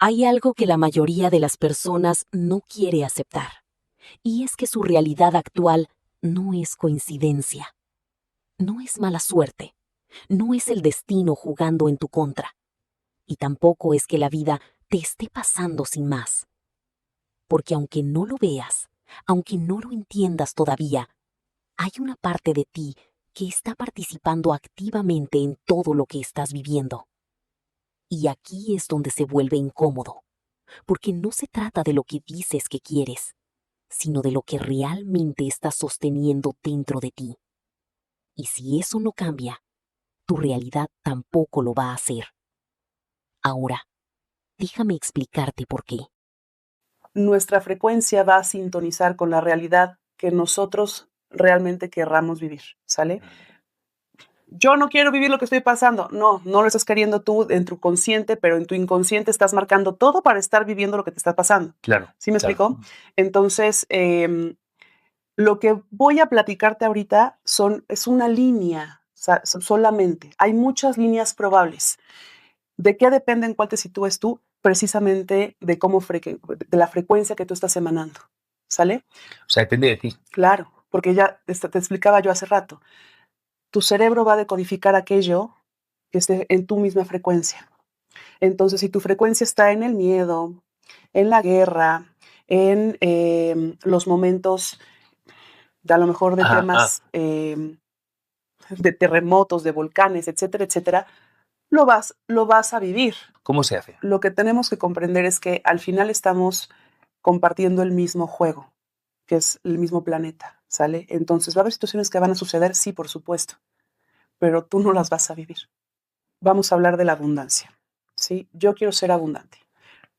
Hay algo que la mayoría de las personas no quiere aceptar, y es que su realidad actual no es coincidencia, no es mala suerte, no es el destino jugando en tu contra, y tampoco es que la vida te esté pasando sin más. Porque aunque no lo veas, aunque no lo entiendas todavía, hay una parte de ti que está participando activamente en todo lo que estás viviendo. Y aquí es donde se vuelve incómodo, porque no se trata de lo que dices que quieres, sino de lo que realmente estás sosteniendo dentro de ti. Y si eso no cambia, tu realidad tampoco lo va a hacer. Ahora, déjame explicarte por qué. Nuestra frecuencia va a sintonizar con la realidad que nosotros realmente querramos vivir, ¿sale? Yo no quiero vivir lo que estoy pasando. No, no lo estás queriendo tú en tu consciente, pero en tu inconsciente estás marcando todo para estar viviendo lo que te está pasando. Claro. ¿Sí me claro. explico? Entonces, lo que voy a platicarte ahorita es una línea solamente. Hay muchas líneas probables. ¿De qué depende en cuál te sitúes tú? Precisamente de de la frecuencia que tú estás emanando. ¿Sale? O sea, depende de ti. Claro, porque ya te explicaba yo hace rato. Tu cerebro va a decodificar aquello que esté en tu misma frecuencia. Entonces, si tu frecuencia está en el miedo, en la guerra, en los momentos de a lo mejor de temas de terremotos, de volcanes, etcétera, etcétera, lo vas a vivir. ¿Cómo se hace? Lo que tenemos que comprender es que al final estamos compartiendo el mismo juego, que es el mismo planeta, ¿sale? Entonces, ¿va a haber situaciones que van a suceder? Sí, por supuesto, pero tú no las vas a vivir. Vamos a hablar de la abundancia, ¿sí? Yo quiero ser abundante.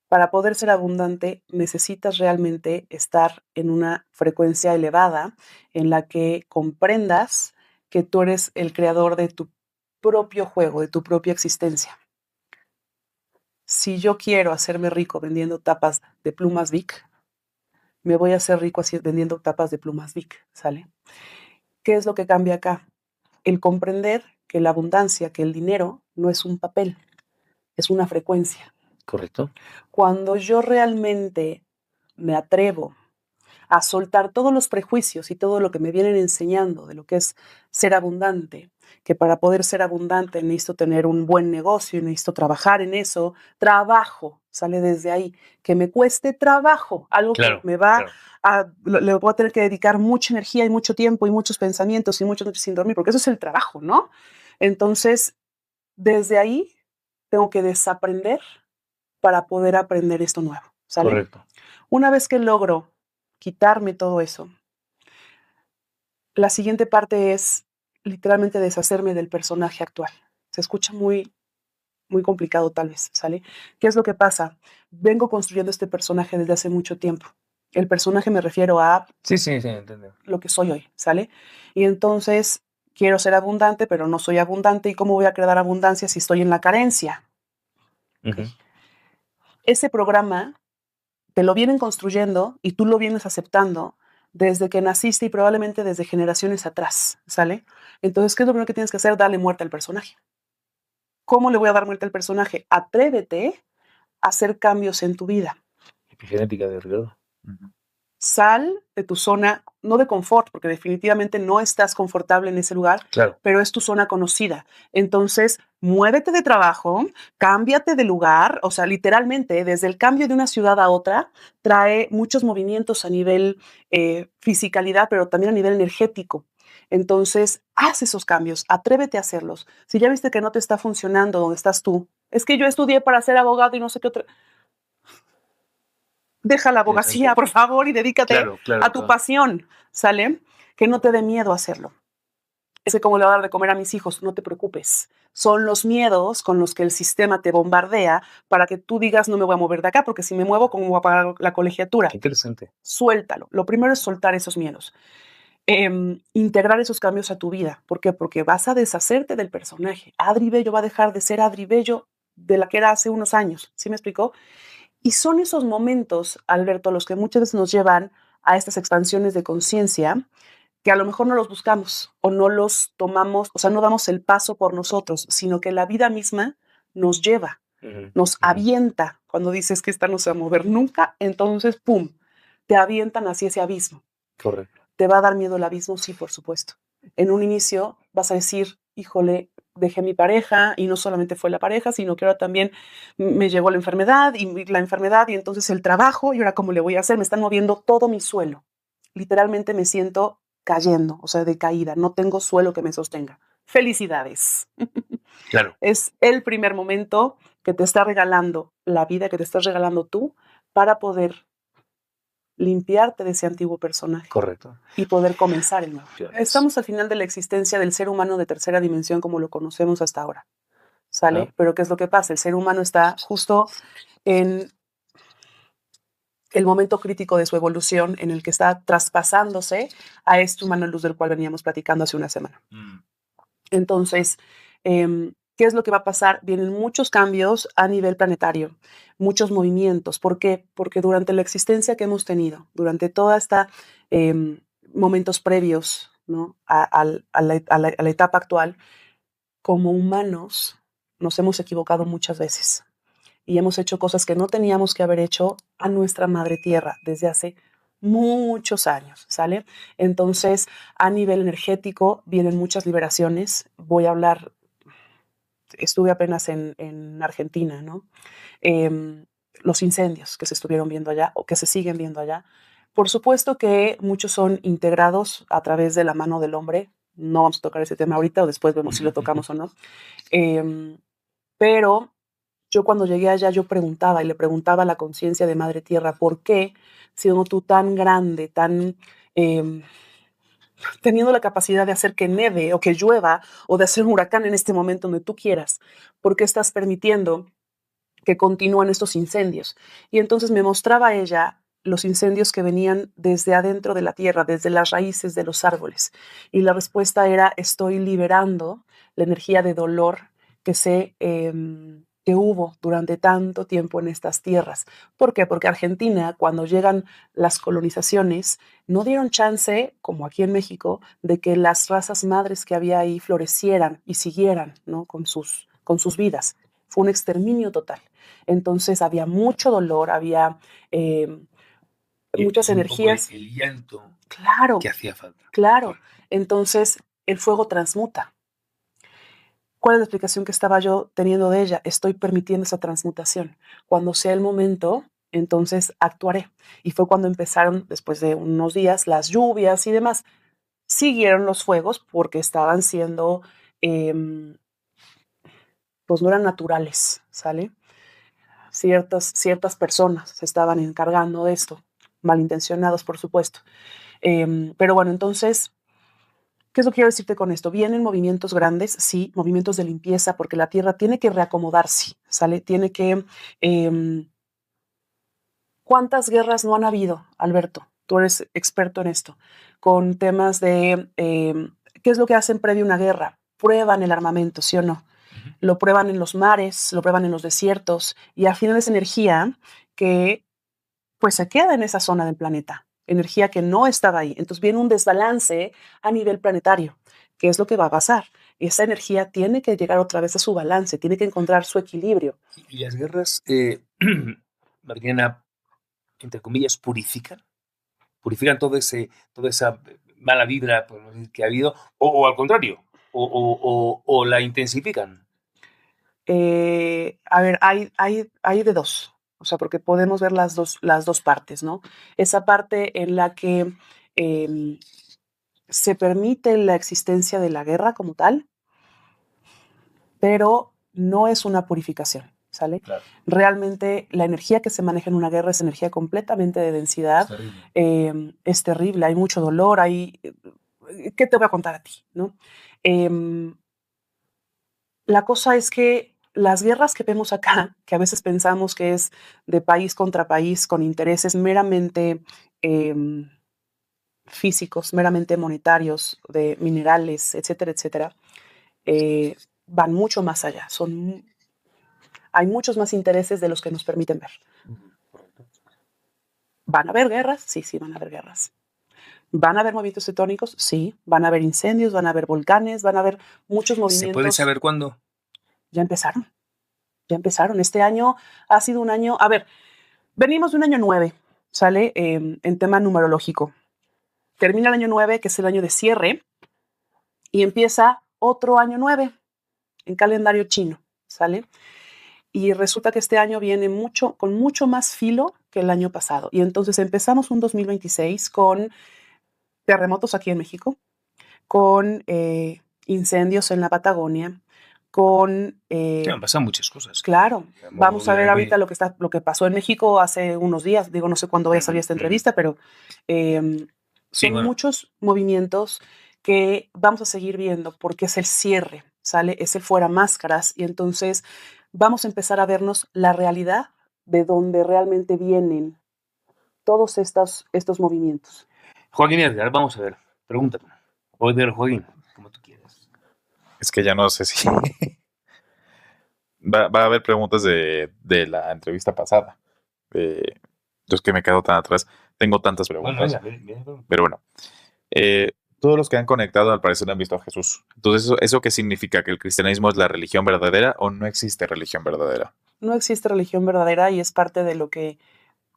Para poder ser abundante, necesitas realmente estar en una frecuencia elevada en la que comprendas que tú eres el creador de tu propio juego, de tu propia existencia. Si yo quiero hacerme rico vendiendo tapas de plumas Vic, me voy a hacer rico así vendiendo tapas de plumas Vic, ¿sale? ¿Qué es lo que cambia acá? El comprender que la abundancia, que el dinero no es un papel, es una frecuencia. Correcto. Cuando yo realmente me atrevo a soltar todos los prejuicios y todo lo que me vienen enseñando de lo que es ser abundante, que para poder ser abundante necesito tener un buen negocio, necesito trabajar en eso, trabajo, sale desde ahí, que me cueste trabajo, algo Claro, que me va le voy a tener que dedicar mucha energía y mucho tiempo y muchos pensamientos y muchas noches sin dormir, porque eso es el trabajo, ¿no? Entonces, desde ahí tengo que desaprender para poder aprender esto nuevo, ¿sale? Correcto. Una vez que logro quitarme todo eso, la siguiente parte es literalmente deshacerme del personaje actual. Se escucha muy, muy complicado tal vez, ¿sale? ¿Qué es lo que pasa? Vengo construyendo este personaje desde hace mucho tiempo. El personaje me refiero a Sí, entiendo. lo que soy hoy, ¿sale? Y entonces quiero ser abundante, pero no soy abundante. ¿Y cómo voy a crear abundancia si estoy en la carencia? Okay. Ese programa te lo vienen construyendo y tú lo vienes aceptando desde que naciste y probablemente desde generaciones atrás, ¿sale? Entonces, ¿qué es lo primero que tienes que hacer? Darle muerte al personaje. ¿Cómo le voy a dar muerte al personaje? Atrévete a hacer cambios en tu vida. Epigenética de Ricardo. Sal de tu zona, no de confort, porque definitivamente no estás confortable en ese lugar, claro, pero es tu zona conocida. Entonces, muévete de trabajo, cámbiate de lugar, o sea, literalmente, desde el cambio de una ciudad a otra, trae muchos movimientos a nivel fisicalidad, pero también a nivel energético. Entonces, haz esos cambios, atrévete a hacerlos. Si ya viste que no te está funcionando donde estás tú, es que yo estudié para ser abogado y no sé qué otra. Deja la abogacía, por favor, y dedícate a tu pasión, ¿sale? Que no te dé miedo hacerlo. Es como le voy a dar de comer a mis hijos, no te preocupes. Son los miedos con los que el sistema te bombardea para que tú digas no me voy a mover de acá, porque si me muevo, ¿cómo voy a pagar la colegiatura? Qué interesante. Suéltalo. Lo primero es soltar esos miedos. Integrar esos cambios a tu vida. ¿Por qué? Porque vas a deshacerte del personaje. Adri Bello va a dejar de ser Adri Bello de la que era hace unos años. ¿Sí me explicó? Y son esos momentos, Alberto, los que muchas veces nos llevan a estas expansiones de conciencia que a lo mejor no los buscamos o no los tomamos, o sea, no damos el paso por nosotros, sino que la vida misma nos lleva. Nos avienta cuando dices que esta no se va a mover nunca, entonces, ¡pum!, te avientan hacia ese abismo. Correcto. ¿Te va a dar miedo el abismo? Sí, por supuesto. En un inicio vas a decir, híjole, dejé mi pareja y no solamente fue la pareja, sino que ahora también me llegó la enfermedad y entonces el trabajo y ahora cómo le voy a hacer, me están moviendo todo mi suelo. Literalmente me siento cayendo, o sea, de caída, no tengo suelo que me sostenga. Felicidades. Claro. Es el primer momento que te está regalando la vida, que te estás regalando tú para poder limpiarte de ese antiguo personaje. Correcto. Y poder comenzar el nuevo. Claro. Estamos al final de la existencia del ser humano de tercera dimensión como lo conocemos hasta ahora. ¿Sale? Pero ¿qué es lo que pasa? El ser humano está justo en el momento crítico de su evolución en el que está traspasándose a este humano luz del cual veníamos platicando hace una semana. Entonces, ¿qué es lo que va a pasar? Vienen muchos cambios a nivel planetario, muchos movimientos. ¿Por qué? Porque durante la existencia que hemos tenido, durante toda esta momentos previos, ¿no?, a la etapa actual, como humanos nos hemos equivocado muchas veces y hemos hecho cosas que no teníamos que haber hecho a nuestra madre tierra desde hace muchos años, ¿sale? Entonces, a nivel energético vienen muchas liberaciones. Voy a hablar, estuve apenas en Argentina, ¿no? Los incendios que se estuvieron viendo allá o que se siguen viendo allá. Por supuesto que muchos son integrados a través de la mano del hombre. No vamos a tocar ese tema ahorita o después vemos si lo tocamos o no. Pero yo cuando llegué allá, yo preguntaba y le preguntaba a la conciencia de Madre Tierra, ¿por qué, siendo tú tan grande, tan teniendo la capacidad de hacer que neve o que llueva o de hacer un huracán en este momento donde tú quieras, por qué estás permitiendo que continúan estos incendios? Y entonces me mostraba ella los incendios que venían desde adentro de la tierra, desde las raíces de los árboles. Y la respuesta era, estoy liberando la energía de dolor que hubo durante tanto tiempo en estas tierras. ¿Por qué? Porque Argentina, cuando llegan las colonizaciones, no dieron chance, como aquí en México, de que las razas madres que había ahí florecieran y siguieran, ¿no?, con sus vidas. Fue un exterminio total. Entonces había mucho dolor, había muchas energías. El llanto, claro, que hacía falta. Claro. Entonces el fuego transmuta. ¿Cuál es la explicación que estaba yo teniendo de ella? Estoy permitiendo esa transmutación. Cuando sea el momento, entonces actuaré. Y fue cuando empezaron, después de unos días, las lluvias y demás. Siguieron los fuegos porque estaban siendo, pues no eran naturales, ¿sale? Ciertas personas se estaban encargando de esto, malintencionados, por supuesto. Pero bueno, entonces, ¿qué es lo que quiero decirte con esto? Vienen movimientos grandes, sí, movimientos de limpieza, porque la Tierra tiene que reacomodarse, ¿sale? Tiene que... ¿Cuántas guerras no han habido, Alberto? Tú eres experto en esto, con temas de qué es lo que hacen previo a una guerra. Prueban el armamento, ¿sí o no? Lo prueban en los mares, lo prueban en los desiertos, y al final es energía que pues se queda en esa zona del planeta, energía que no estaba ahí. Entonces viene un desbalance a nivel planetario. ¿Qué es lo que va a pasar? Esa energía tiene que llegar otra vez a su balance, tiene que encontrar su equilibrio. Y las guerras, Mariana, entre comillas, purifican toda esa mala vibra que ha habido, o al contrario, o la intensifican. A ver, hay de dos, o sea, porque podemos ver las dos partes, ¿no? Esa parte en la que se permite la existencia de la guerra como tal, pero no es una purificación, ¿sale? Claro. Realmente la energía que se maneja en una guerra es energía completamente de densidad. Es terrible, hay mucho dolor, ¿qué te voy a contar a ti, no? La cosa es que las guerras que vemos acá, que a veces pensamos que es de país contra país con intereses meramente físicos, meramente monetarios, de minerales, etcétera, etcétera, van mucho más allá. Hay muchos más intereses de los que nos permiten ver. ¿Van a haber guerras? Sí, van a haber guerras. ¿Van a haber movimientos tectónicos? Sí. ¿Van a haber incendios? ¿Van a haber volcanes? ¿Van a haber muchos movimientos? ¿Se puede saber cuándo? Ya empezaron. Ya empezaron. Este año ha sido un año, a ver, venimos de un año 9, ¿sale? En tema numerológico. Termina el año 9, que es el año de cierre, y empieza otro año 9 en calendario chino, ¿sale? Y resulta que este año viene con mucho más filo que el año pasado. Y entonces empezamos un 2026 con terremotos aquí en México, con incendios en la Patagonia, con... Sí, han pasado muchas cosas. Claro, vamos a ver ahorita lo que pasó en México hace unos días. Digo, no sé cuándo vaya a salir esta entrevista, pero son muchos movimientos que vamos a seguir viendo porque es el cierre, ¿sale? Es el fuera máscaras y entonces vamos a empezar a vernos la realidad de donde realmente vienen todos estos movimientos. Joaquín Edgar, vamos a ver, pregúntame. O Edgar Joaquín, como tú quieras. Es que ya no sé si... va a haber preguntas de la entrevista pasada. Yo es que me quedo tan atrás. Tengo tantas preguntas. Bueno, pero bueno. Todos los que han conectado al parecer han visto a Jesús. Entonces, ¿eso qué significa? ¿Que el cristianismo es la religión verdadera o no existe religión verdadera? No existe religión verdadera y es parte de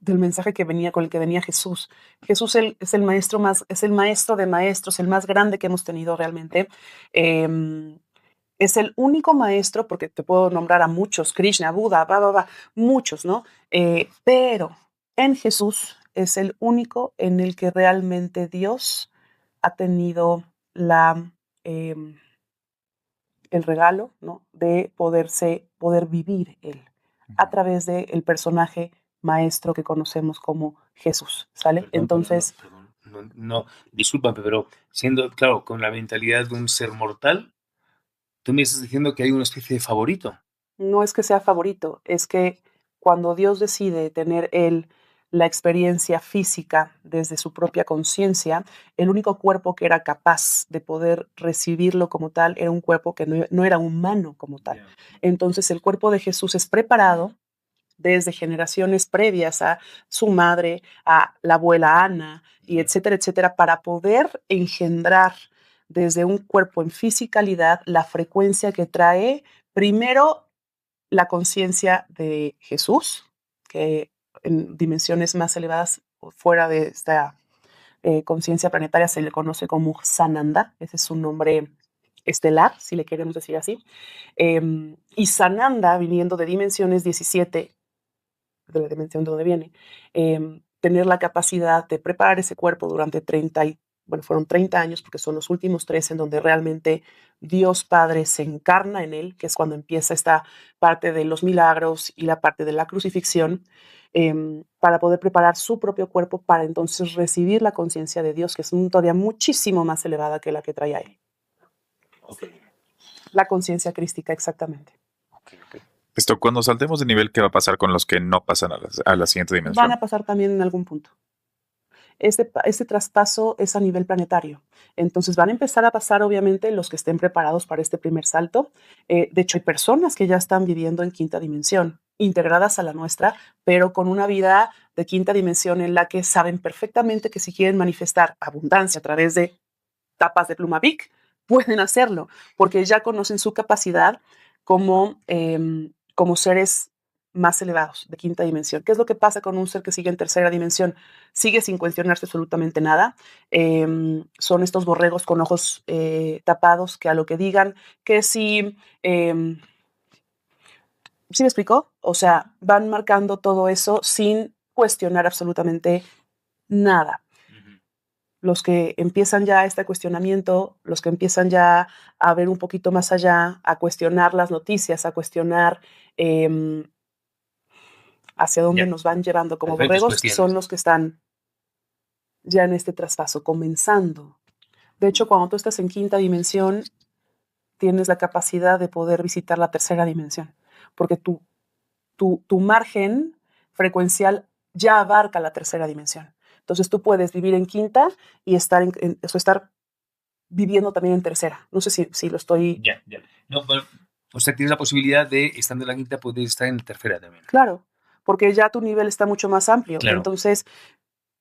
del mensaje con el que venía Jesús. Jesús es el maestro de maestros, el más grande que hemos tenido realmente. Es el único maestro, porque te puedo nombrar a muchos, Krishna, Buda, muchos, ¿no? Pero en Jesús es el único en el que realmente Dios ha tenido el regalo, ¿no? De poder vivir Él a través del personaje maestro que conocemos como Jesús, ¿sale? Perdón, entonces... No, discúlpame, pero siendo, claro, con la mentalidad de un ser mortal, tú me estás diciendo que hay una especie de favorito. No es que sea favorito, es que cuando Dios decide tener Él la experiencia física desde su propia conciencia, el único cuerpo que era capaz de poder recibirlo como tal era un cuerpo que no era humano como tal. Entonces el cuerpo de Jesús es preparado desde generaciones previas a su madre, a la abuela Ana, y etcétera, etcétera, para poder engendrar desde un cuerpo en fisicalidad la frecuencia que trae primero la conciencia de Jesús, que en dimensiones más elevadas fuera de esta conciencia planetaria se le conoce como Sananda, ese es su nombre estelar, si le queremos decir así, y Sananda, viniendo de dimensiones 17, de la dimensión de donde viene, tener la capacidad de preparar ese cuerpo durante fueron 30 años, porque son los últimos 3 en donde realmente Dios Padre se encarna en él, que es cuando empieza esta parte de los milagros y la parte de la crucifixión, para poder preparar su propio cuerpo para entonces recibir la conciencia de Dios, que es todavía muchísimo más elevada que la que traía él. Okay. La conciencia crística, exactamente. Okay. Esto, cuando saltemos de nivel, ¿qué va a pasar con los que no pasan a la siguiente dimensión? Van a pasar también en algún punto. Este traspaso es a nivel planetario. Entonces van a empezar a pasar, obviamente, los que estén preparados para este primer salto. De hecho, hay personas que ya están viviendo en quinta dimensión, integradas a la nuestra, pero con una vida de quinta dimensión en la que saben perfectamente que si quieren manifestar abundancia a través de tapas de pluma Bic, pueden hacerlo, porque ya conocen su capacidad como seres más elevados, de quinta dimensión. ¿Qué es lo que pasa con un ser que sigue en tercera dimensión? Sigue sin cuestionarse absolutamente nada. Son estos borregos con ojos tapados que a lo que digan, que si... ¿Sí me explicó? O sea, van marcando todo eso sin cuestionar absolutamente nada. Los que empiezan ya este cuestionamiento, los que empiezan ya a ver un poquito más allá, a cuestionar las noticias, a cuestionar hacia dónde nos van llevando como borregos, son los que están ya en este traspaso, comenzando. De hecho, cuando tú estás en quinta dimensión, tienes la capacidad de poder visitar la tercera dimensión, porque tu margen frecuencial ya abarca la tercera dimensión. Entonces tú puedes vivir en quinta y estar viviendo también en tercera. No sé si lo estoy... Ya. No, bueno, o sea, tienes la posibilidad de, estando en la quinta, poder estar en tercera también. Claro, porque ya tu nivel está mucho más amplio. Claro. Entonces,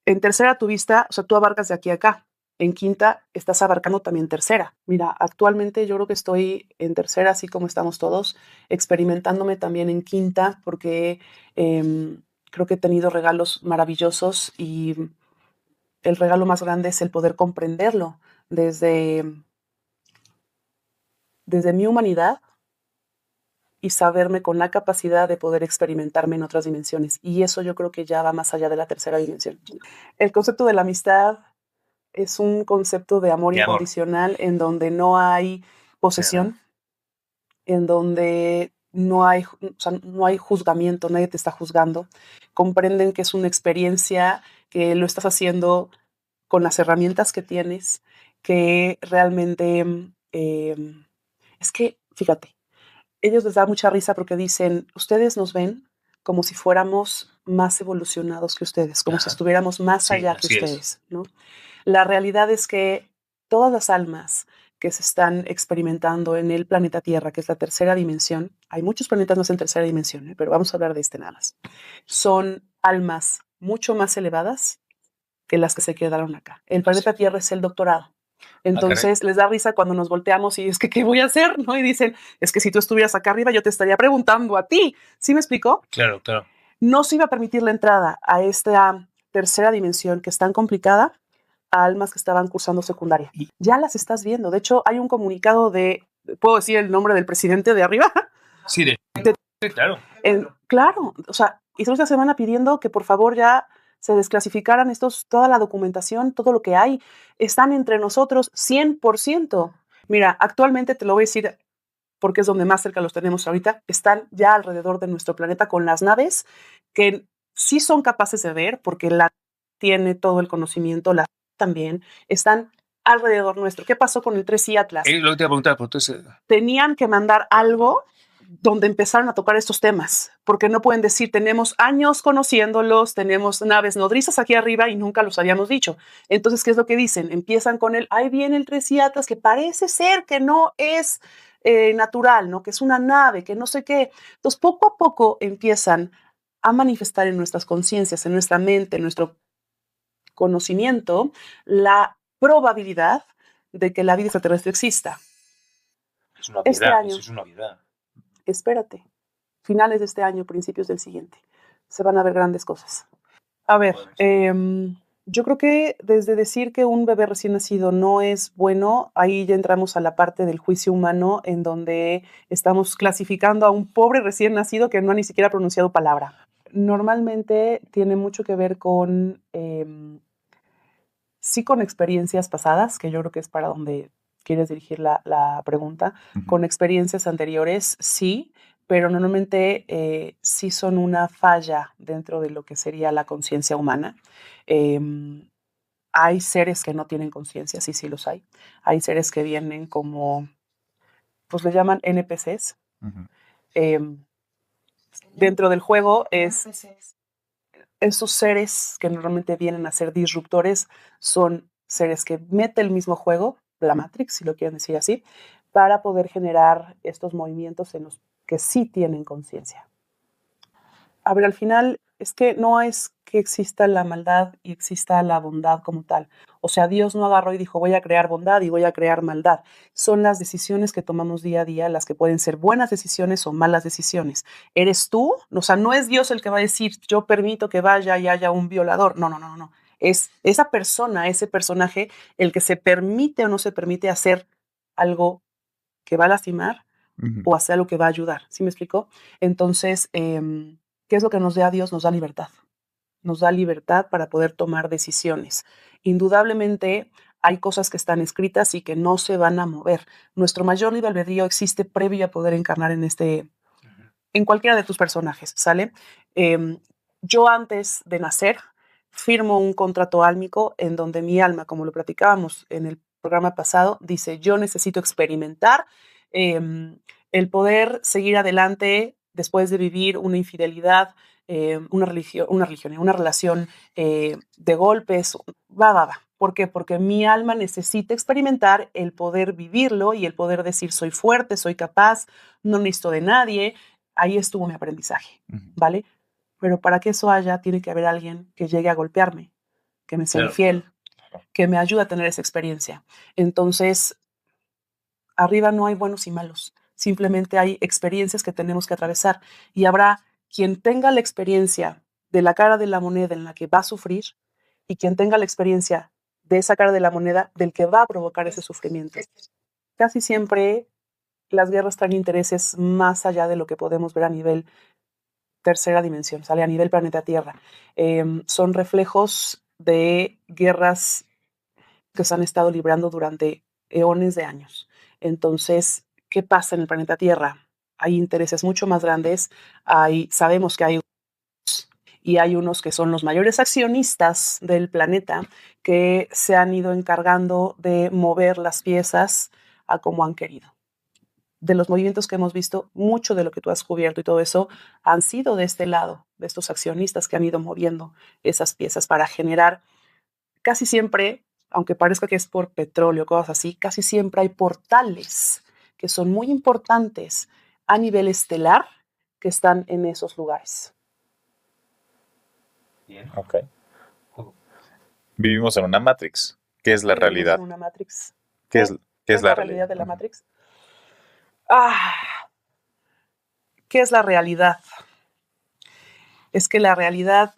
en tercera tu vista, o sea, tú abarcas de aquí a acá. En quinta estás abarcando también tercera. Mira, actualmente yo creo que estoy en tercera, así como estamos todos, experimentándome también en quinta, porque creo que he tenido regalos maravillosos y el regalo más grande es el poder comprenderlo desde mi humanidad y saberme con la capacidad de poder experimentarme en otras dimensiones. Y eso yo creo que ya va más allá de la tercera dimensión. El concepto de la amistad es un concepto de amor incondicional en donde no hay posesión, en donde no hay juzgamiento, nadie te está juzgando. Comprenden que es una experiencia, que lo estás haciendo con las herramientas que tienes, que realmente es que, fíjate, ellos les da mucha risa porque dicen, ustedes nos ven como si fuéramos más evolucionados que ustedes, como si estuviéramos más allá que ustedes, ¿no? La realidad es que todas las almas que se están experimentando en el planeta Tierra, que es la tercera dimensión, hay muchos planetas más en tercera dimensión, pero vamos a hablar de este nada más, son almas mucho más elevadas que las que se quedaron acá. El planeta Tierra es el doctorado. Entonces les da risa cuando nos volteamos y es que, ¿qué voy a hacer? ¿No? Y dicen, es que si tú estuvieras acá arriba, yo te estaría preguntando a ti. ¿Sí me explicó? Claro, claro. No se iba a permitir la entrada a esta tercera dimensión que es tan complicada a almas que estaban cursando secundaria. Ya las estás viendo. De hecho, hay un comunicado ¿puedo decir el nombre del presidente de arriba? Sí, claro. Claro, o sea, hizo esta semana pidiendo que por favor ya se desclasificaran toda la documentación, todo lo que hay. Están entre nosotros 100%. Mira, actualmente te lo voy a decir porque es donde más cerca los tenemos ahorita, están ya alrededor de nuestro planeta con las naves que sí son capaces de ver, porque la tiene todo el conocimiento, la también, están alrededor nuestro. ¿Qué pasó con el 3i Atlas? Lo que te iba a preguntar, pero entonces... Tenían que mandar algo donde empezaron a tocar estos temas, porque no pueden decir, tenemos años conociéndolos, tenemos naves nodrizas aquí arriba y nunca los habíamos dicho. Entonces, ¿qué es lo que dicen? Empiezan con ahí viene el 3i Atlas, que parece ser que no es natural, ¿no? Que es una nave, que no sé qué. Entonces, poco a poco empiezan a manifestar en nuestras conciencias, en nuestra mente, en nuestro conocimiento, la probabilidad de que la vida extraterrestre exista. Es una obviedad, eso es una obviedad. Espérate, finales de este año, principios del siguiente, se van a ver grandes cosas. A ver, yo creo que desde decir que un bebé recién nacido no es bueno, ahí ya entramos a la parte del juicio humano en donde estamos clasificando a un pobre recién nacido que no ha ni siquiera pronunciado palabra. Normalmente tiene mucho que ver con, sí, con experiencias pasadas, que yo creo que es para donde quieres dirigir la pregunta, con experiencias anteriores, sí, pero normalmente sí son una falla dentro de lo que sería la conciencia humana. Hay seres que no tienen conciencia, sí los hay. Hay seres que vienen como, pues le llaman NPCs. Dentro del juego esos seres que normalmente vienen a ser disruptores son seres que mete el mismo juego, la Matrix, si lo quieren decir así, para poder generar estos movimientos en los que sí tienen conciencia. A ver, al final es que no es que exista la maldad y exista la bondad como tal. O sea, Dios no agarró y dijo, voy a crear bondad y voy a crear maldad. Son las decisiones que tomamos día a día las que pueden ser buenas decisiones o malas decisiones. ¿Eres tú? O sea, no es Dios el que va a decir, yo permito que vaya y haya un violador. No. Es esa persona, ese personaje, el que se permite o no se permite hacer algo que va a lastimar o hacer algo que va a ayudar. ¿Sí me explico? Entonces, ¿qué es lo que nos da Dios? Nos da libertad. Nos da libertad para poder tomar decisiones. Indudablemente hay cosas que están escritas y que no se van a mover. Nuestro mayor libre albedrío existe previo a poder encarnar en cualquiera de tus personajes, ¿sale? Yo antes de nacer firmo un contrato álmico en donde mi alma, como lo platicábamos en el programa pasado, dice, yo necesito experimentar el poder seguir adelante después de vivir una infidelidad, una relación de golpes, va. ¿Por qué? Porque mi alma necesita experimentar el poder vivirlo y el poder decir soy fuerte, soy capaz, no necesito de nadie. Ahí estuvo mi aprendizaje, ¿vale? Pero para que eso haya, tiene que haber alguien que llegue a golpearme, que me sea infiel, que me ayuda a tener esa experiencia. Entonces, arriba no hay buenos y malos, simplemente hay experiencias que tenemos que atravesar y habrá quien tenga la experiencia de la cara de la moneda en la que va a sufrir y quien tenga la experiencia de esa cara de la moneda del que va a provocar ese sufrimiento. Casi siempre las guerras traen intereses más allá de lo que podemos ver a nivel tercera dimensión, sale a nivel planeta Tierra. Son reflejos de guerras que se han estado librando durante eones de años. Entonces, ¿qué pasa en el planeta Tierra? Hay intereses mucho más grandes, sabemos que hay y hay unos que son los mayores accionistas del planeta que se han ido encargando de mover las piezas a como han querido. De los movimientos que hemos visto, mucho de lo que tú has cubierto y todo eso han sido de este lado, de estos accionistas que han ido moviendo esas piezas para generar, casi siempre, aunque parezca que es por petróleo, cosas así, casi siempre hay portales que son muy importantes a nivel estelar que están en esos lugares. Bien. Ok. Vivimos en una Matrix. ¿Qué es la realidad? En una Matrix. ¿Qué es la realidad de la Matrix? ¿Qué es la realidad? Es que la realidad,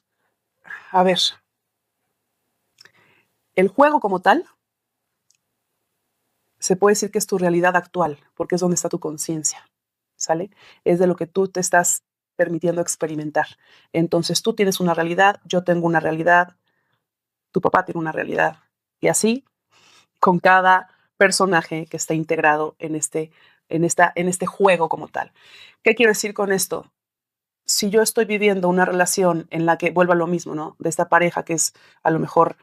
a ver, el juego como tal, se puede decir que es tu realidad actual, porque es donde está tu conciencia, ¿sale? Es de lo que tú te estás permitiendo experimentar. Entonces tú tienes una realidad, yo tengo una realidad, tu papá tiene una realidad, y así con cada personaje que está integrado en este juego como tal. ¿Qué quiero decir con esto? Si yo estoy viviendo una relación en la que vuelva a lo mismo, ¿no? De esta pareja que es a lo mejor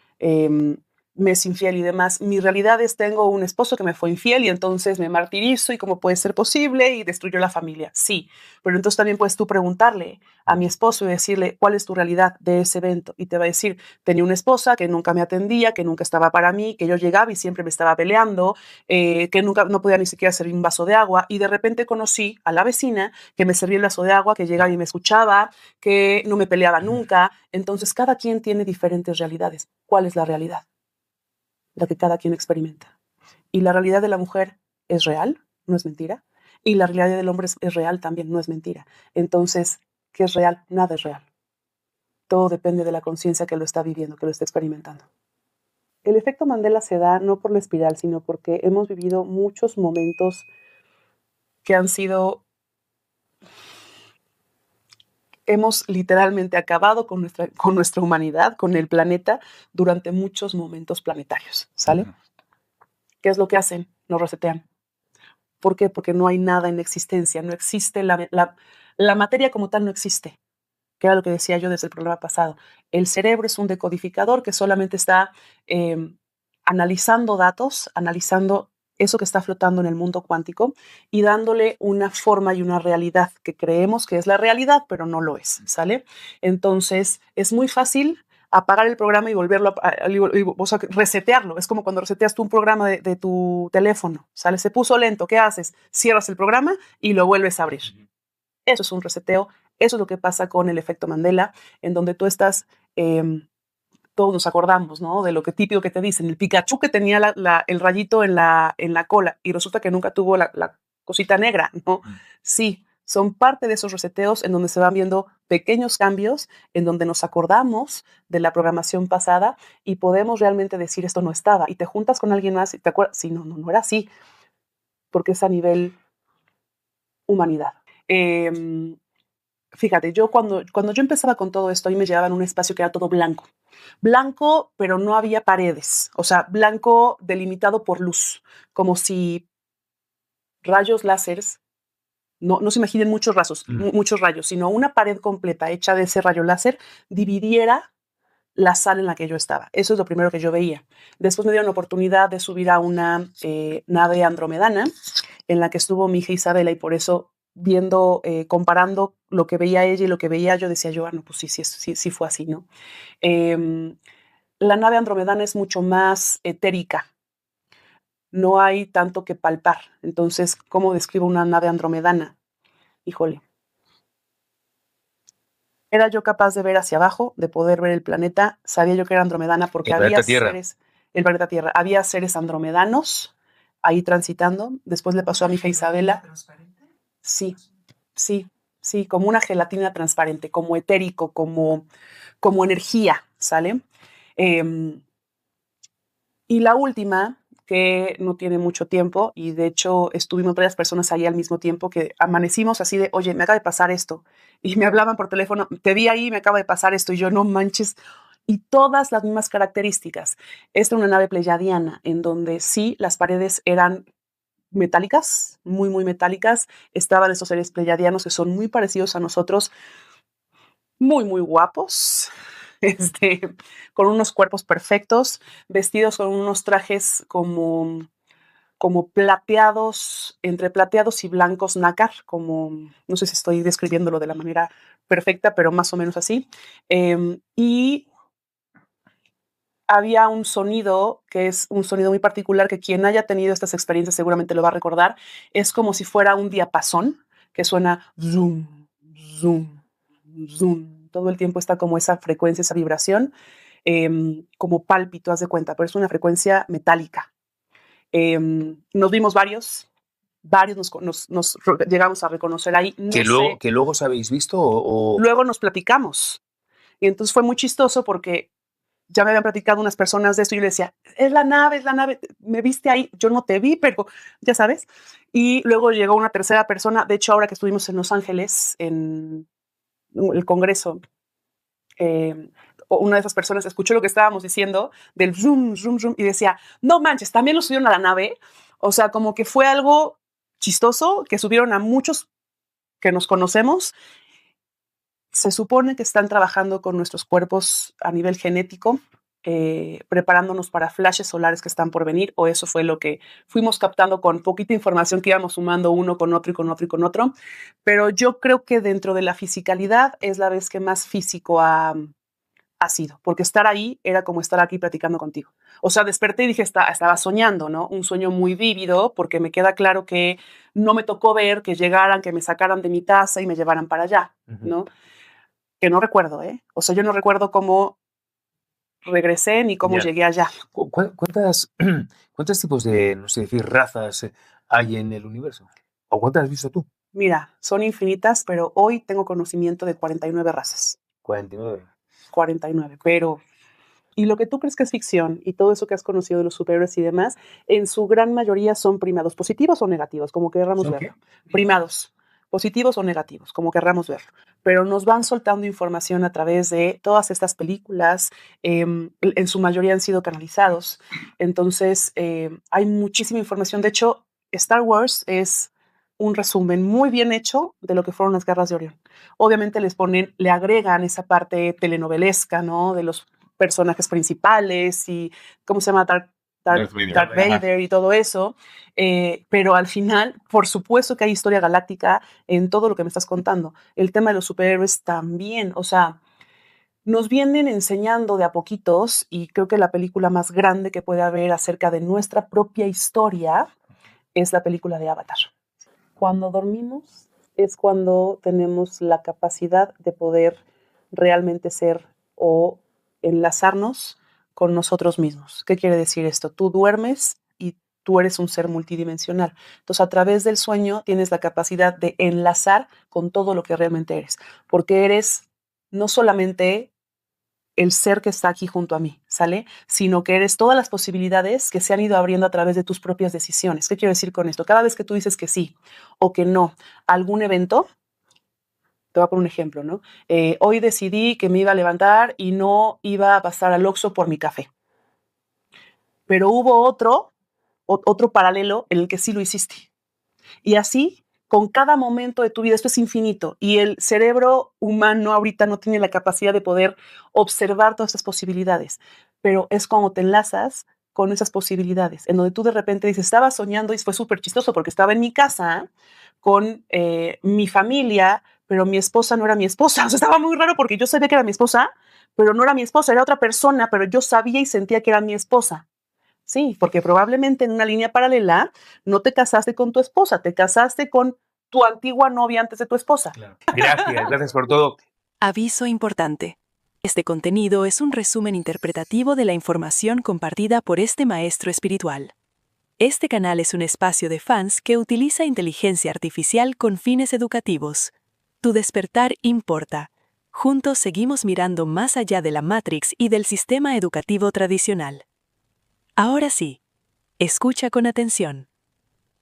me es infiel y demás, mi realidad es tengo un esposo que me fue infiel y entonces me martirizo y cómo puede ser posible y destruyó la familia. Sí, pero entonces también puedes tú preguntarle a mi esposo y decirle cuál es tu realidad de ese evento y te va a decir, tenía una esposa que nunca me atendía, que nunca estaba para mí, que yo llegaba y siempre me estaba peleando, que nunca no podía ni siquiera servir un vaso de agua y de repente conocí a la vecina que me servía el vaso de agua, que llegaba y me escuchaba, que no me peleaba nunca. Entonces cada quien tiene diferentes realidades. ¿Cuál es la realidad? La que cada quien experimenta. Y la realidad de la mujer es real, no es mentira. Y la realidad del hombre es real también, no es mentira. Entonces, ¿qué es real? Nada es real. Todo depende de la conciencia que lo está viviendo, que lo está experimentando. El efecto Mandela se da no por la espiral, sino porque hemos vivido muchos momentos que han sido... Hemos literalmente acabado con nuestra humanidad, con el planeta, durante muchos momentos planetarios, ¿sale? Uh-huh. ¿Qué es lo que hacen? Nos resetean. ¿Por qué? Porque no hay nada en existencia, no existe, la materia como tal no existe, que era lo que decía yo desde el programa pasado. El cerebro es un decodificador que solamente está analizando datos, analizando eso que está flotando en el mundo cuántico y dándole una forma y una realidad que creemos que es la realidad, pero no lo es, ¿sale? Entonces, es muy fácil apagar el programa y volverlo o sea, resetearlo. Es como cuando reseteas tú un programa de tu teléfono, ¿sale? Se puso lento, ¿qué haces? Cierras el programa y lo vuelves a abrir. Eso es un reseteo. Eso es lo que pasa con el efecto Mandela, en donde tú estás... todos nos acordamos, ¿no? De lo que típico que te dicen, el Pikachu que tenía el rayito en la cola y resulta que nunca tuvo la cosita negra, ¿no? Sí, son parte de esos reseteos en donde se van viendo pequeños cambios, en donde nos acordamos de la programación pasada y podemos realmente decir esto no estaba. Y te juntas con alguien más y te acuerdas, sí, no era así, porque es a nivel humanidad. Fíjate, yo cuando yo empezaba con todo esto, a mí me llevaban a un espacio que era todo blanco. Blanco, pero no había paredes. O sea, blanco delimitado por luz. Como si rayos láseres, no se imaginen muchos rayos, sino una pared completa hecha de ese rayo láser dividiera la sala en la que yo estaba. Eso es lo primero que yo veía. Después me dieron la oportunidad de subir a una nave andromedana en la que estuvo mi hija Isabela y por eso viendo, comparando lo que veía ella y lo que veía yo, decía yo, no, pues sí fue así, ¿no? La nave andromedana es mucho más etérica. No hay tanto que palpar. Entonces, ¿cómo describo una nave andromedana? Híjole. Era yo capaz de ver hacia abajo, de poder ver el planeta. Sabía yo que era andromedana porque había seres... el planeta Tierra. Había seres andromedanos ahí transitando. Después le pasó a mi hija Isabela. Sí, sí, sí, como una gelatina transparente, como etérico, como energía, ¿sale? Y la última, que no tiene mucho tiempo, y de hecho estuvimos varias personas ahí al mismo tiempo, que amanecimos así de, oye, me acaba de pasar esto. Y me hablaban por teléfono, te vi ahí, me acaba de pasar esto. Y yo, no manches. Y todas las mismas características. Esta es una nave pleyadiana, en donde sí, las paredes eran metálicas, muy, muy metálicas. Estaban estos seres pleyadianos que son muy parecidos a nosotros, muy, muy guapos, con unos cuerpos perfectos, vestidos con unos trajes como plateados, entre plateados y blancos nácar, como, no sé si estoy describiéndolo de la manera perfecta, pero más o menos así. Y había un sonido que es un sonido muy particular que quien haya tenido estas experiencias seguramente lo va a recordar. Es como si fuera un diapasón que suena zoom, zoom, zoom. Todo el tiempo está como esa frecuencia, esa vibración, como pálpito, haz de cuenta, pero es una frecuencia metálica. Nos vimos varios nos llegamos a reconocer ahí. No sé. ¿Que luego os habéis visto o...? Luego nos platicamos. Y entonces fue muy chistoso porque ya me habían platicado unas personas de esto y yo le decía, es la nave, me viste ahí, yo no te vi, pero ya sabes. Y luego llegó una tercera persona, de hecho ahora que estuvimos en Los Ángeles, en el Congreso, una de esas personas escuchó lo que estábamos diciendo del zoom, zoom, zoom y decía, no manches, también lo subieron a la nave. O sea, como que fue algo chistoso que subieron a muchos que nos conocemos. Se supone que están trabajando con nuestros cuerpos a nivel genético, preparándonos para flashes solares que están por venir, o eso fue lo que fuimos captando con poquita información que íbamos sumando uno con otro y con otro y con otro. Pero yo creo que dentro de la fisicalidad es la vez que más físico ha sido, porque estar ahí era como estar aquí platicando contigo. O sea, desperté y dije, estaba soñando, ¿no? Un sueño muy vívido, porque me queda claro que no me tocó ver que llegaran, que me sacaran de mi taza y me llevaran para allá, ¿no? Que no recuerdo, ¿eh? O sea, yo no recuerdo cómo regresé ni cómo llegué allá. ¿Cuántos tipos de, no sé decir, razas hay en el universo? ¿O cuántas has visto tú? Mira, son infinitas, pero hoy tengo conocimiento de 49 razas. 49. 49, pero... Y lo que tú crees que es ficción y todo eso que has conocido de los superhéroes y demás, en su gran mayoría son primados, positivos o negativos, como querramos verlo. Primados, positivos o negativos, como querramos verlo. Pero nos van soltando información a través de todas estas películas, en su mayoría han sido canalizados. Entonces, hay muchísima información. De hecho, Star Wars es un resumen muy bien hecho de lo que fueron las guerras de Orión. Obviamente le agregan esa parte telenovelesca, ¿no? De los personajes principales y cómo se llama Darth Vader y todo eso, pero al final, por supuesto que hay historia galáctica en todo lo que me estás contando. El tema de los superhéroes también, o sea, nos vienen enseñando de a poquitos, y creo que la película más grande que puede haber acerca de nuestra propia historia es la película de Avatar. Cuando dormimos es cuando tenemos la capacidad de poder realmente ser o enlazarnos con nosotros mismos. ¿Qué quiere decir esto? Tú duermes y tú eres un ser multidimensional. Entonces, a través del sueño tienes la capacidad de enlazar con todo lo que realmente eres, porque eres no solamente el ser que está aquí junto a mí, ¿sale? Sino que eres todas las posibilidades que se han ido abriendo a través de tus propias decisiones. ¿Qué quiero decir con esto? Cada vez que tú dices que sí o que no a algún evento, te voy a poner un ejemplo, ¿no? Hoy decidí que me iba a levantar y no iba a pasar al Oxxo por mi café. Pero hubo otro paralelo en el que sí lo hiciste. Y así, con cada momento de tu vida, esto es infinito. Y el cerebro humano ahorita no tiene la capacidad de poder observar todas esas posibilidades. Pero es cuando te enlazas con esas posibilidades, en donde tú de repente dices, estaba soñando y fue súper chistoso porque estaba en mi casa con mi familia, pero mi esposa no era mi esposa. O sea, estaba muy raro porque yo sabía que era mi esposa, pero no era mi esposa, era otra persona, pero yo sabía y sentía que era mi esposa. Sí, porque probablemente en una línea paralela no te casaste con tu esposa, te casaste con tu antigua novia antes de tu esposa. Claro. Gracias por todo. Aviso importante. Este contenido es un resumen interpretativo de la información compartida por este maestro espiritual. Este canal es un espacio de fans que utiliza inteligencia artificial con fines educativos. Tu despertar importa. Juntos seguimos mirando más allá de la Matrix y del sistema educativo tradicional. Ahora sí, escucha con atención.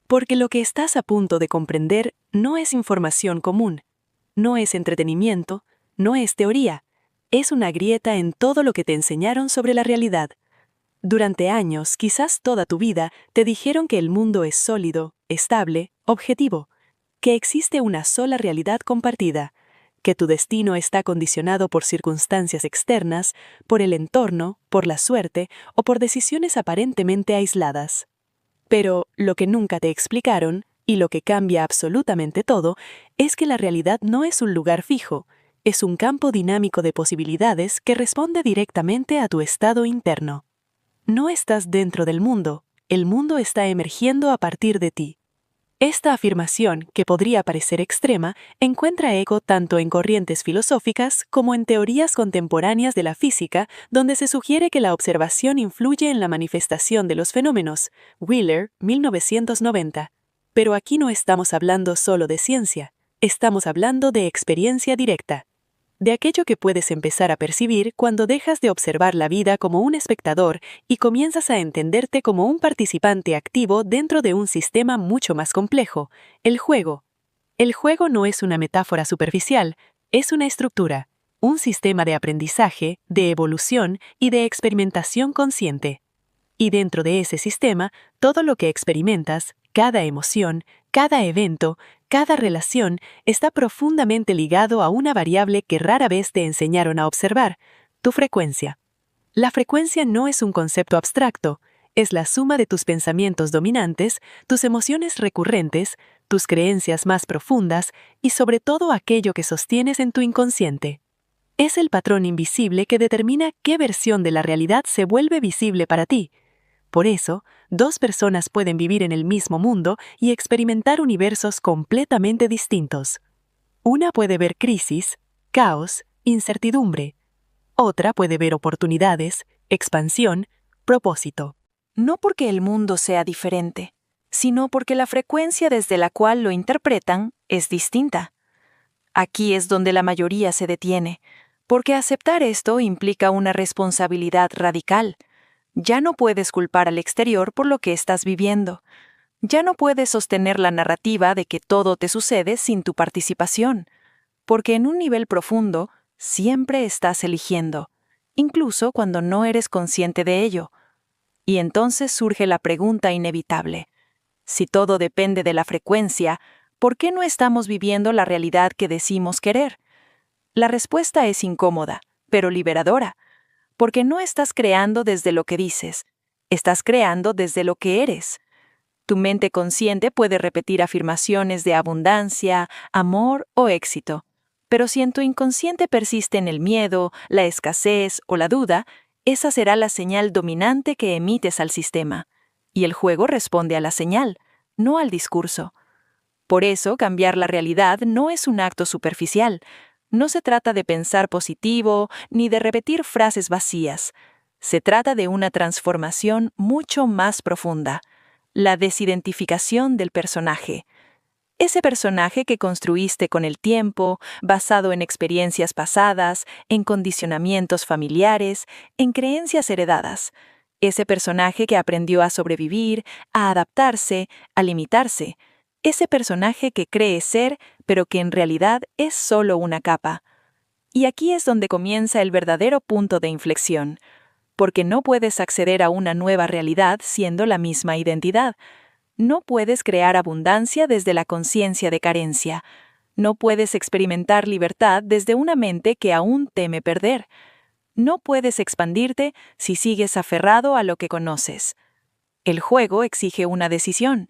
Porque lo que estás a punto de comprender no es información común, no es entretenimiento, no es teoría, es una grieta en todo lo que te enseñaron sobre la realidad. Durante años, quizás toda tu vida, te dijeron que el mundo es sólido, estable, objetivo, que existe una sola realidad compartida, que tu destino está condicionado por circunstancias externas, por el entorno, por la suerte o por decisiones aparentemente aisladas. Pero lo que nunca te explicaron, y lo que cambia absolutamente todo, es que la realidad no es un lugar fijo, es un campo dinámico de posibilidades que responde directamente a tu estado interno. No estás dentro del mundo, el mundo está emergiendo a partir de ti. Esta afirmación, que podría parecer extrema, encuentra eco tanto en corrientes filosóficas como en teorías contemporáneas de la física, donde se sugiere que la observación influye en la manifestación de los fenómenos. Wheeler, 1990. Pero aquí no estamos hablando solo de ciencia, estamos hablando de experiencia directa. De aquello que puedes empezar a percibir cuando dejas de observar la vida como un espectador y comienzas a entenderte como un participante activo dentro de un sistema mucho más complejo, el juego. El juego no es una metáfora superficial, es una estructura, un sistema de aprendizaje, de evolución y de experimentación consciente. Y dentro de ese sistema, todo lo que experimentas, cada emoción, cada evento, cada relación está profundamente ligado a una variable que rara vez te enseñaron a observar, tu frecuencia. La frecuencia no es un concepto abstracto, es la suma de tus pensamientos dominantes, tus emociones recurrentes, tus creencias más profundas y sobre todo aquello que sostienes en tu inconsciente. Es el patrón invisible que determina qué versión de la realidad se vuelve visible para ti. Por eso, dos personas pueden vivir en el mismo mundo y experimentar universos completamente distintos. Una puede ver crisis, caos, incertidumbre. Otra puede ver oportunidades, expansión, propósito. No porque el mundo sea diferente, sino porque la frecuencia desde la cual lo interpretan es distinta. Aquí es donde la mayoría se detiene, porque aceptar esto implica una responsabilidad radical. Ya no puedes culpar al exterior por lo que estás viviendo. Ya no puedes sostener la narrativa de que todo te sucede sin tu participación, porque en un nivel profundo siempre estás eligiendo, incluso cuando no eres consciente de ello. Y entonces surge la pregunta inevitable. Si todo depende de la frecuencia, ¿por qué no estamos viviendo la realidad que decimos querer? La respuesta es incómoda, pero liberadora. Porque no estás creando desde lo que dices, estás creando desde lo que eres. Tu mente consciente puede repetir afirmaciones de abundancia, amor o éxito, pero si en tu inconsciente persisten el miedo, la escasez o la duda, esa será la señal dominante que emites al sistema. Y el juego responde a la señal, no al discurso. Por eso, cambiar la realidad no es un acto superficial. No se trata de pensar positivo ni de repetir frases vacías. Se trata de una transformación mucho más profunda, la desidentificación del personaje. Ese personaje que construiste con el tiempo, basado en experiencias pasadas, en condicionamientos familiares, en creencias heredadas. Ese personaje que aprendió a sobrevivir, a adaptarse, a limitarse. Ese personaje que cree ser, pero que en realidad es solo una capa. Y aquí es donde comienza el verdadero punto de inflexión, porque no puedes acceder a una nueva realidad siendo la misma identidad. No puedes crear abundancia desde la conciencia de carencia. No puedes experimentar libertad desde una mente que aún teme perder. No puedes expandirte si sigues aferrado a lo que conoces. El juego exige una decisión.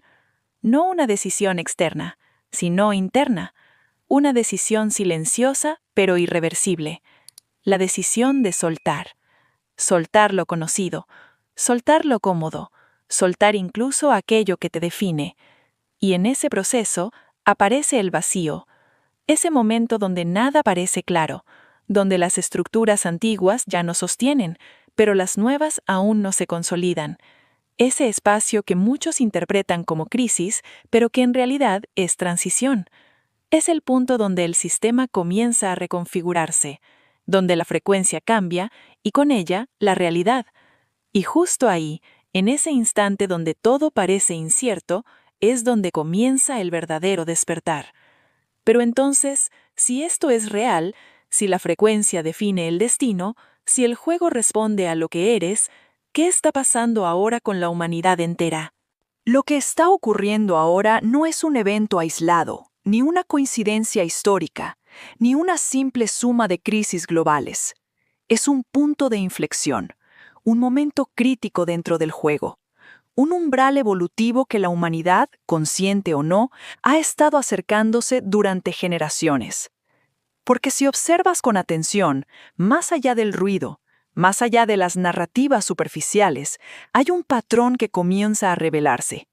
No una decisión externa, sino interna. Una decisión silenciosa, pero irreversible. La decisión de soltar. Soltar lo conocido, soltar lo cómodo, soltar incluso aquello que te define. Y en ese proceso aparece el vacío, ese momento donde nada parece claro, donde las estructuras antiguas ya no sostienen, pero las nuevas aún no se consolidan. Ese espacio que muchos interpretan como crisis, pero que en realidad es transición. Es el punto donde el sistema comienza a reconfigurarse, donde la frecuencia cambia y con ella la realidad. Y justo ahí, en ese instante donde todo parece incierto, es donde comienza el verdadero despertar. Pero entonces, si esto es real, si la frecuencia define el destino, si el juego responde a lo que eres, ¿qué está pasando ahora con la humanidad entera? Lo que está ocurriendo ahora no es un evento aislado, ni una coincidencia histórica, ni una simple suma de crisis globales. Es un punto de inflexión, un momento crítico dentro del juego, un umbral evolutivo que la humanidad, consciente o no, ha estado acercándose durante generaciones. Porque si observas con atención, más allá del ruido, más allá de las narrativas superficiales, hay un patrón que comienza a revelarse.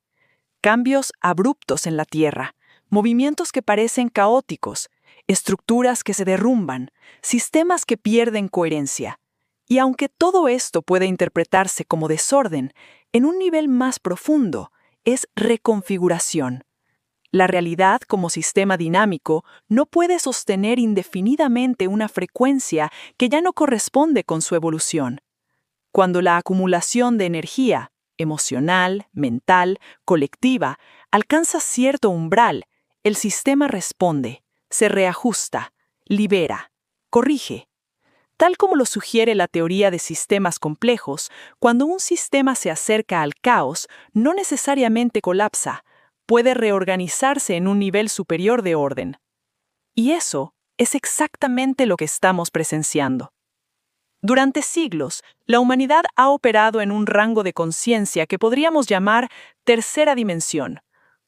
Cambios abruptos en la Tierra, movimientos que parecen caóticos, estructuras que se derrumban, sistemas que pierden coherencia. Y aunque todo esto puede interpretarse como desorden, en un nivel más profundo, es reconfiguración. La realidad como sistema dinámico no puede sostener indefinidamente una frecuencia que ya no corresponde con su evolución. Cuando la acumulación de energía, emocional, mental, colectiva, alcanza cierto umbral, el sistema responde, se reajusta, libera, corrige. Tal como lo sugiere la teoría de sistemas complejos, cuando un sistema se acerca al caos, no necesariamente colapsa, puede reorganizarse en un nivel superior de orden. Y eso es exactamente lo que estamos presenciando. Durante siglos, la humanidad ha operado en un rango de conciencia que podríamos llamar tercera dimensión,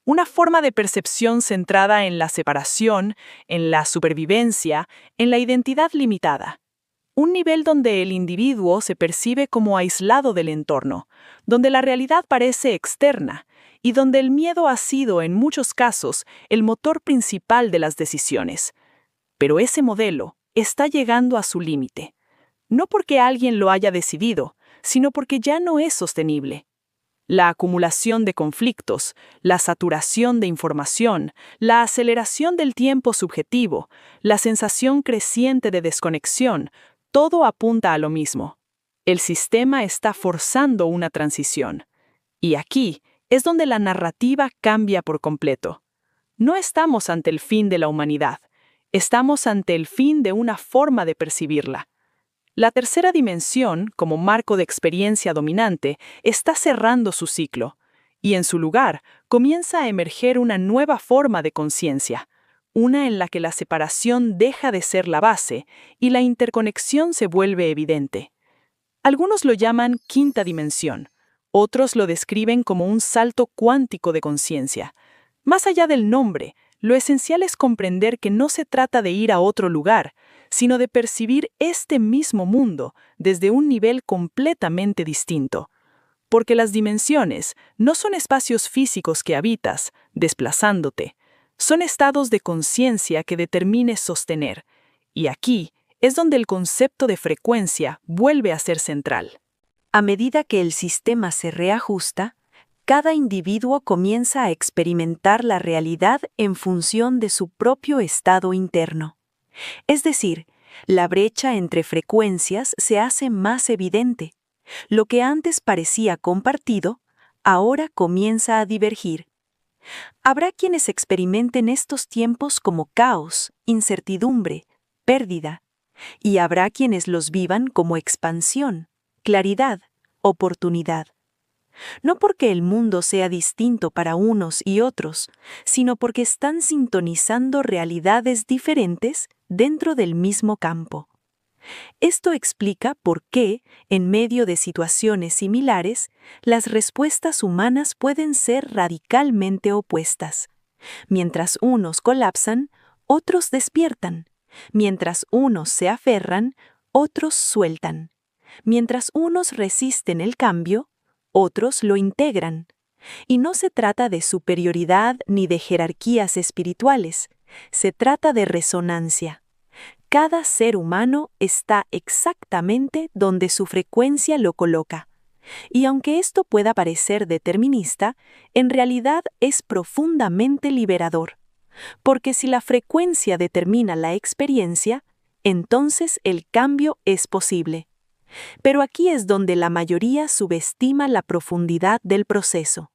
una forma de percepción centrada en la separación, en la supervivencia, en la identidad limitada. Un nivel donde el individuo se percibe como aislado del entorno, donde la realidad parece externa y donde el miedo ha sido, en muchos casos, el motor principal de las decisiones. Pero ese modelo está llegando a su límite. No porque alguien lo haya decidido, sino porque ya no es sostenible. La acumulación de conflictos, la saturación de información, la aceleración del tiempo subjetivo, la sensación creciente de desconexión, todo apunta a lo mismo. El sistema está forzando una transición. Y aquí es donde la narrativa cambia por completo. No estamos ante el fin de la humanidad, estamos ante el fin de una forma de percibirla. La tercera dimensión, como marco de experiencia dominante, está cerrando su ciclo, y en su lugar comienza a emerger una nueva forma de conciencia, una en la que la separación deja de ser la base y la interconexión se vuelve evidente. Algunos lo llaman quinta dimensión, otros lo describen como un salto cuántico de conciencia. Más allá del nombre, lo esencial es comprender que no se trata de ir a otro lugar, sino de percibir este mismo mundo desde un nivel completamente distinto. Porque las dimensiones no son espacios físicos que habitas, desplazándote, son estados de conciencia que determines sostener, y aquí es donde el concepto de frecuencia vuelve a ser central. A medida que el sistema se reajusta, cada individuo comienza a experimentar la realidad en función de su propio estado interno. Es decir, la brecha entre frecuencias se hace más evidente. Lo que antes parecía compartido, ahora comienza a divergir. Habrá quienes experimenten estos tiempos como caos, incertidumbre, pérdida, y habrá quienes los vivan como expansión, claridad, oportunidad. No porque el mundo sea distinto para unos y otros, sino porque están sintonizando realidades diferentes dentro del mismo campo. Esto explica por qué, en medio de situaciones similares, las respuestas humanas pueden ser radicalmente opuestas. Mientras unos colapsan, otros despiertan. Mientras unos se aferran, otros sueltan. Mientras unos resisten el cambio, otros lo integran. Y no se trata de superioridad ni de jerarquías espirituales, se trata de resonancia. Cada ser humano está exactamente donde su frecuencia lo coloca. Y aunque esto pueda parecer determinista, en realidad es profundamente liberador. Porque si la frecuencia determina la experiencia, entonces el cambio es posible. Pero aquí es donde la mayoría subestima la profundidad del proceso.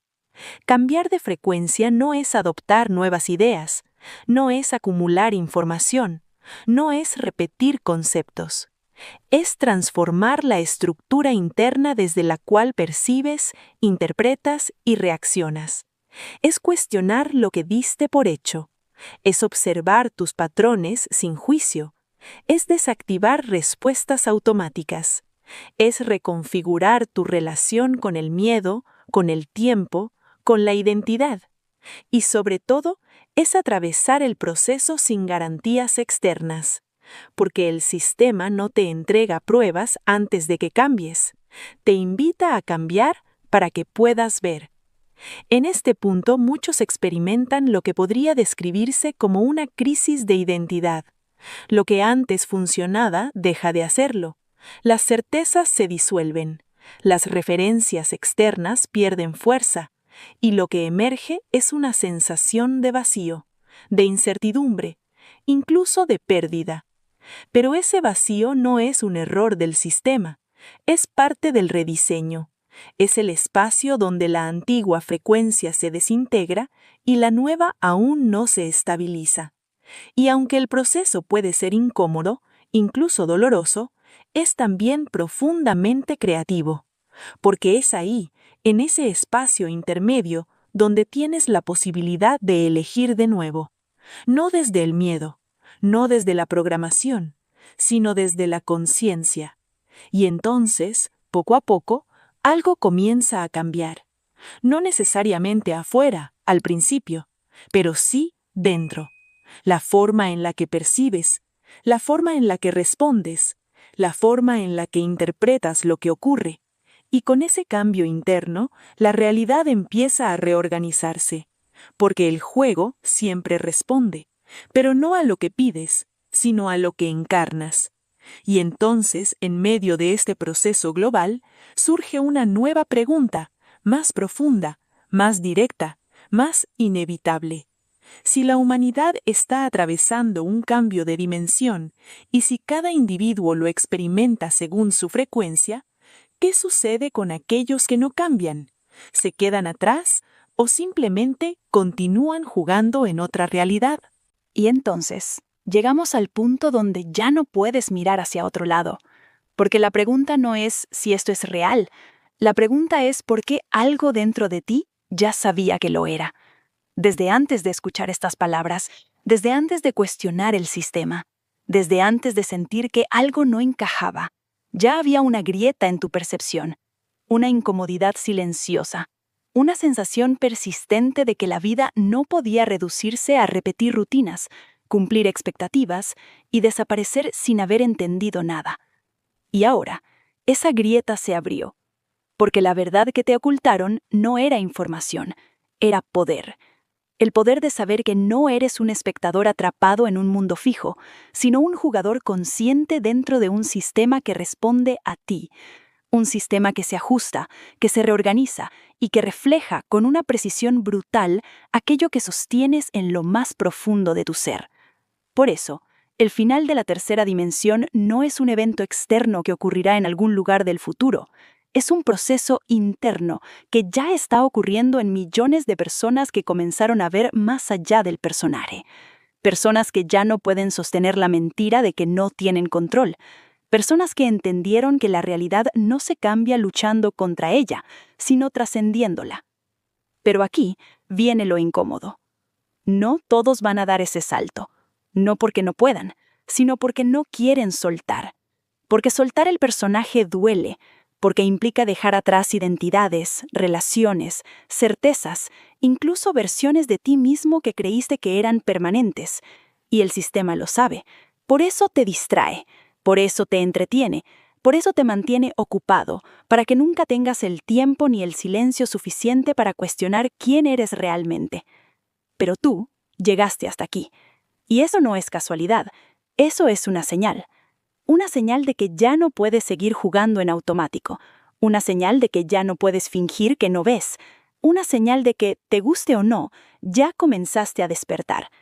Cambiar de frecuencia no es adoptar nuevas ideas, no es acumular información, no es repetir conceptos. Es transformar la estructura interna desde la cual percibes, interpretas y reaccionas. Es cuestionar lo que diste por hecho. Es observar tus patrones sin juicio. Es desactivar respuestas automáticas. Es reconfigurar tu relación con el miedo, con el tiempo, con la identidad. Y sobre todo, es atravesar el proceso sin garantías externas. Porque el sistema no te entrega pruebas antes de que cambies. Te invita a cambiar para que puedas ver. En este punto, muchos experimentan lo que podría describirse como una crisis de identidad. Lo que antes funcionaba deja de hacerlo. Las certezas se disuelven. Las referencias externas pierden fuerza. Y lo que emerge es una sensación de vacío, de incertidumbre, incluso de pérdida. Pero ese vacío no es un error del sistema, es parte del rediseño. Es el espacio donde la antigua frecuencia se desintegra y la nueva aún no se estabiliza. Y aunque el proceso puede ser incómodo, incluso doloroso, es también profundamente creativo. Porque es ahí, en ese espacio intermedio, donde tienes la posibilidad de elegir de nuevo. No desde el miedo, no desde la programación, sino desde la conciencia. Y entonces, poco a poco, algo comienza a cambiar. No necesariamente afuera, al principio, pero sí dentro. La forma en la que percibes, la forma en la que respondes, la forma en la que interpretas lo que ocurre. Y con ese cambio interno, la realidad empieza a reorganizarse, porque el juego siempre responde, pero no a lo que pides, sino a lo que encarnas. Y entonces, en medio de este proceso global, surge una nueva pregunta, más profunda, más directa, más inevitable. Si la humanidad está atravesando un cambio de dimensión, y si cada individuo lo experimenta según su frecuencia, ¿qué sucede con aquellos que no cambian? ¿Se quedan atrás o simplemente continúan jugando en otra realidad? Y entonces, llegamos al punto donde ya no puedes mirar hacia otro lado, porque la pregunta no es si esto es real, la pregunta es por qué algo dentro de ti ya sabía que lo era. Desde antes de escuchar estas palabras, desde antes de cuestionar el sistema, desde antes de sentir que algo no encajaba, ya había una grieta en tu percepción, una incomodidad silenciosa, una sensación persistente de que la vida no podía reducirse a repetir rutinas, cumplir expectativas y desaparecer sin haber entendido nada. Y ahora, esa grieta se abrió, porque la verdad que te ocultaron no era información, era poder. El poder de saber que no eres un espectador atrapado en un mundo fijo, sino un jugador consciente dentro de un sistema que responde a ti. Un sistema que se ajusta, que se reorganiza y que refleja con una precisión brutal aquello que sostienes en lo más profundo de tu ser. Por eso, el final de la tercera dimensión no es un evento externo que ocurrirá en algún lugar del futuro. Es un proceso interno que ya está ocurriendo en millones de personas que comenzaron a ver más allá del personaje. Personas que ya no pueden sostener la mentira de que no tienen control. Personas que entendieron que la realidad no se cambia luchando contra ella, sino trascendiéndola. Pero aquí viene lo incómodo. No todos van a dar ese salto. No porque no puedan, sino porque no quieren soltar. Porque soltar el personaje duele, porque implica dejar atrás identidades, relaciones, certezas, incluso versiones de ti mismo que creíste que eran permanentes. Y el sistema lo sabe. Por eso te distrae, por eso te entretiene, por eso te mantiene ocupado, para que nunca tengas el tiempo ni el silencio suficiente para cuestionar quién eres realmente. Pero tú llegaste hasta aquí. Y eso no es casualidad. Eso es una señal de que ya no puedes seguir jugando en automático, una señal de que ya no puedes fingir que no ves, una señal de que, te guste o no, ya comenzaste a despertar,